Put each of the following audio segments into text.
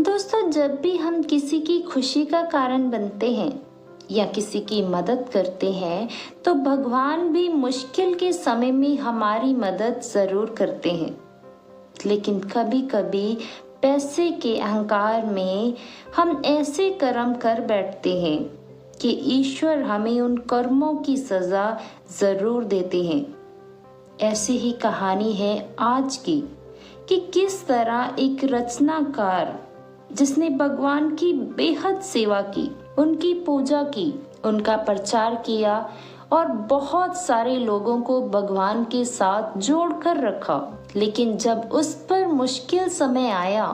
दोस्तों, जब भी हम किसी की खुशी का कारण बनते हैं या किसी की मदद करते हैं तो भगवान भी मुश्किल के समय में हमारी मदद जरूर करते हैं। लेकिन कभी कभी पैसे के अहंकार में हम ऐसे कर्म कर बैठते हैं कि ईश्वर हमें उन कर्मों की सजा जरूर देते हैं। ऐसी ही कहानी है आज की कि किस तरह एक रचनाकार जिसने भगवान की बेहद सेवा की, उनकी पूजा की, उनका प्रचार किया और बहुत सारे लोगों को भगवान के साथ जोड़ कर रखा, लेकिन जब उस पर मुश्किल समय आया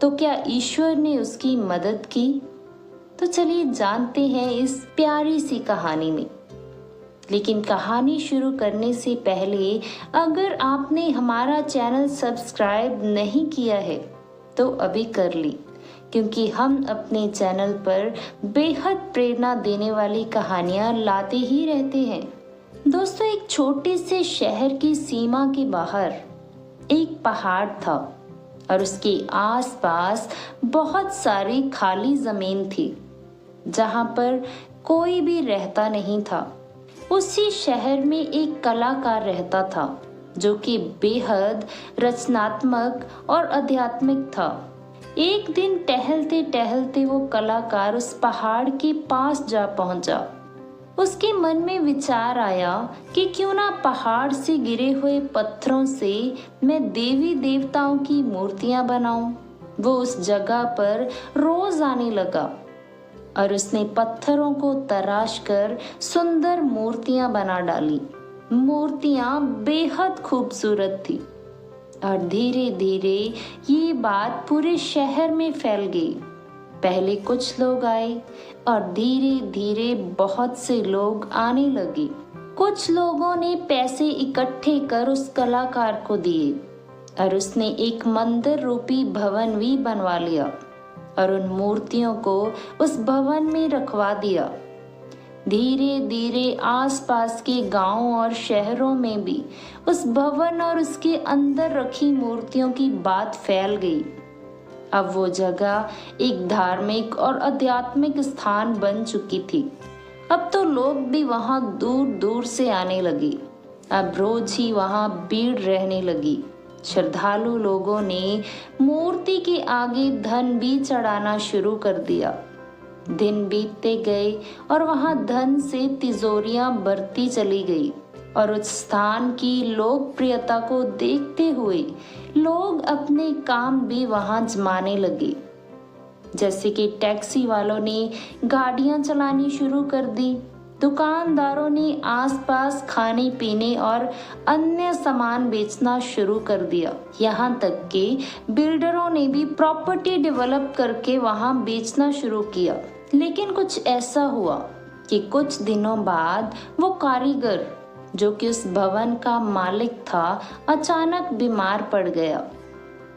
तो क्या ईश्वर ने उसकी मदद की? तो चलिए जानते हैं इस प्यारी सी कहानी में। लेकिन कहानी शुरू करने से पहले अगर आपने हमारा चैनल सब्सक्राइब नहीं किया है तो अभी कर ली, क्योंकि हम अपने चैनल पर बेहद प्रेरणा देने वाली कहानियां लाते ही रहते हैं। दोस्तों, एक छोटे से शहर की सीमा के बाहर एक पहाड़ था और उसके आसपास बहुत सारी खाली जमीन थी जहां पर कोई भी रहता नहीं था। उसी शहर में एक कलाकार रहता था जो कि बेहद रचनात्मक और आध्यात्मिक था। एक दिन टहलते टहलते वो कलाकार उस पहाड़ के पास जा पहुंचा। उसके मन में विचार आया कि क्यों ना पहाड़ से गिरे हुए पत्थरों से मैं देवी देवताओं की मूर्तियां बनाऊं। वो उस जगह पर रोज आने लगा और उसने पत्थरों को तराश कर सुंदर मूर्तियां बना डाली। मूर्तियां बेहद खूबसूरत थी और धीरे धीरे ये बात पूरे शहर में फैल गई। पहले कुछ लोग आए और धीरे धीरे बहुत से लोग आने लगे। कुछ लोगों ने पैसे इकट्ठे कर उस कलाकार को दिए और उसने एक मंदिर रूपी भवन भी बनवा लिया और उन मूर्तियों को उस भवन में रखवा दिया। धीरे धीरे आसपास के गांवों और शहरों में भी उस भवन और उसके अंदर रखी मूर्तियों की बात फैल गई। अब वो जगह एक धार्मिक और आध्यात्मिक स्थान बन चुकी थी। अब तो लोग भी वहां दूर दूर से आने लगे। अब रोज ही वहां भीड़ रहने लगी। श्रद्धालु लोगों ने मूर्ति के आगे धन भी चढ़ाना शुरू कर दिया। दिन बीतते गए और वहां धन से तिजोरियां बढ़ती चली गई और उस स्थान की लोकप्रियता को देखते हुए लोग अपने काम भी वहां जमाने लगे। जैसे कि टैक्सी वालों ने गाड़ियां चलानी शुरू कर दी, दुकानदारों ने आसपास खाने पीने और अन्य सामान बेचना शुरू कर दिया। यहाँ तक कि बिल्डरों ने भी प्रॉपर्टी डेवलप करके वहां बेचना शुरू किया। लेकिन कुछ ऐसा हुआ कि कुछ दिनों बाद वो कारीगर जो कि उस भवन का मालिक था अचानक बीमार पड़ गया।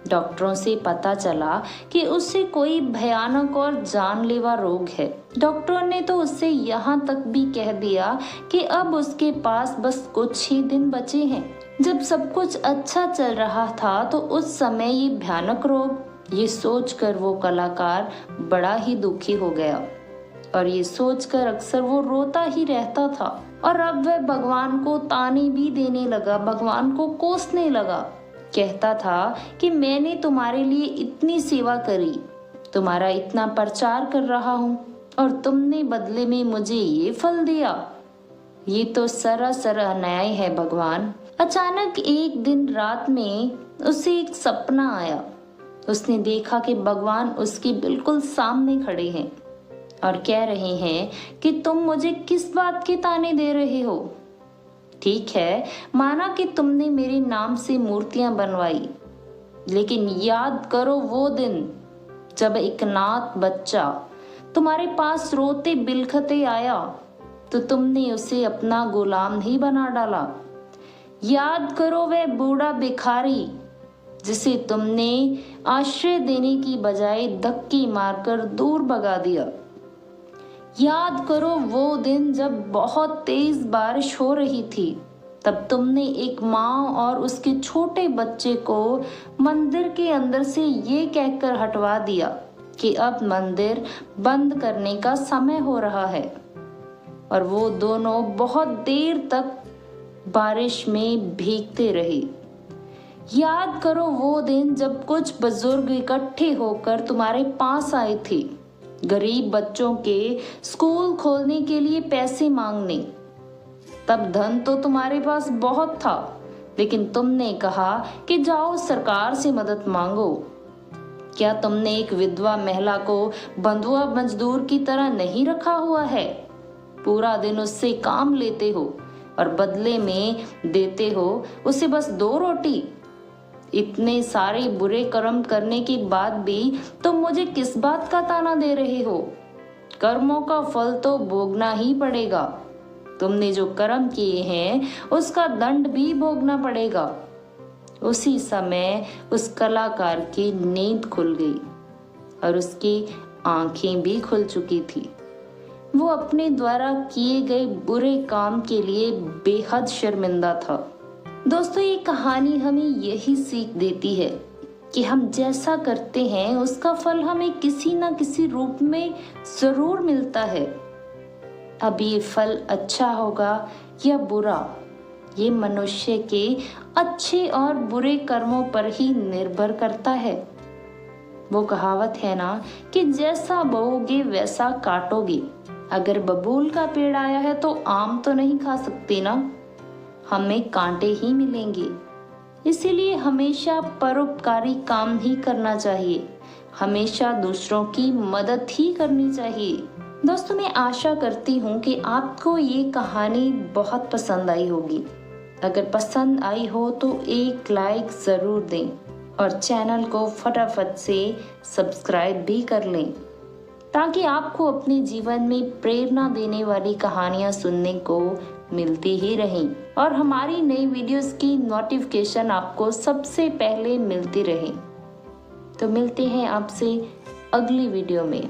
डॉक्टरों से पता चला कि उससे कोई भयानक और जानलेवा रोग है। डॉक्टरों ने तो उससे यहाँ तक भी कह दिया कि अब उसके पास बस कुछ ही दिन बचे हैं। जब सब कुछ अच्छा चल रहा था तो उस समय ये भयानक रोग, ये सोचकर वो कलाकार बड़ा ही दुखी हो गया और ये सोचकर अक्सर वो रोता ही रहता था। और अब वह भगवान को ताने भी देने लगा, भगवान को कोसने लगा। कहता था कि मैंने तुम्हारे लिए इतनी सेवा करी, तुम्हारा इतना प्रचार कर रहा हूँ और तुमने बदले में मुझे ये फल दिया। ये तो सरासर अन्याय है भगवान। अचानक एक दिन रात में उसे एक सपना आया। उसने देखा कि भगवान उसके बिल्कुल सामने खड़े हैं और कह रहे हैं कि तुम मुझे किस बात के ताने दे रहे हो। ठीक है, माना कि तुमने मेरे नाम से मूर्तियां बनवाई, लेकिन याद करो वो दिन जब एक अनाथ बच्चा तुम्हारे पास रोते बिलखते आया तो तुमने उसे अपना गुलाम ही बना डाला। याद करो वह बूढ़ा भिखारी जिसे तुमने आश्रय देने की बजाय धक्के मारकर दूर भगा दिया। याद करो वो दिन जब बहुत तेज बारिश हो रही थी तब तुमने एक माँ और उसके छोटे बच्चे को मंदिर के अंदर से ये कहकर हटवा दिया कि अब मंदिर बंद करने का समय हो रहा है। और वो दोनों बहुत देर तक बारिश में भीगते रहे। याद करो वो दिन जब कुछ बुजुर्ग इकट्ठे होकर तुम्हारे पास आए थे, गरीब बच्चों के स्कूल खोलने के लिए पैसे मांगने। तब धन तो तुम्हारे पास बहुत था, लेकिन तुमने कहा कि जाओ सरकार से मदद मांगो। क्या तुमने एक विधवा महिला को बंधुआ मजदूर की तरह नहीं रखा हुआ है? पूरा दिन उससे काम लेते हो और बदले में देते हो उसे बस 2 रोटी। इतने सारे बुरे कर्म करने के बाद भी तुम मुझे किस बात का ताना दे रहे हो? कर्मों का फल तो भोगना ही पड़ेगा। तुमने जो कर्म किए हैं उसका दंड भी भोगना पड़ेगा। उसी समय उस कलाकार की नींद खुल गई और उसकी आंखें भी खुल चुकी थी। वो अपने द्वारा किए गए बुरे काम के लिए बेहद शर्मिंदा था। दोस्तों, ये कहानी हमें यही सीख देती है कि हम जैसा करते हैं उसका फल हमें किसी न किसी रूप में जरूर मिलता है। अब ये फल अच्छा होगा या बुरा, ये मनुष्य के अच्छे और बुरे कर्मों पर ही निर्भर करता है। वो कहावत है ना कि जैसा बोओगे वैसा काटोगे। अगर बबूल का पेड़ आया है तो आम तो नहीं खा सकते ना, हमें कांटे ही मिलेंगे। इसीलिए हमेशा परोपकारी काम ही करना चाहिए, हमेशा दूसरों की मदद ही करनी चाहिए। दोस्तों, मैं आशा करती हूँ कि आपको ये कहानी बहुत पसंद आई होगी। अगर पसंद आई हो तो एक लाइक ज़रूर दें और चैनल को फटाफट से सब्सक्राइब भी कर लें, ताकि आपको अपने जीवन में प्रेरणा देने वाली कहानियाँ सुनने को मिलती ही रहें और हमारी नई वीडियोस की नोटिफिकेशन आपको सबसे पहले मिलती रहे। तो मिलते हैं आपसे अगली वीडियो में।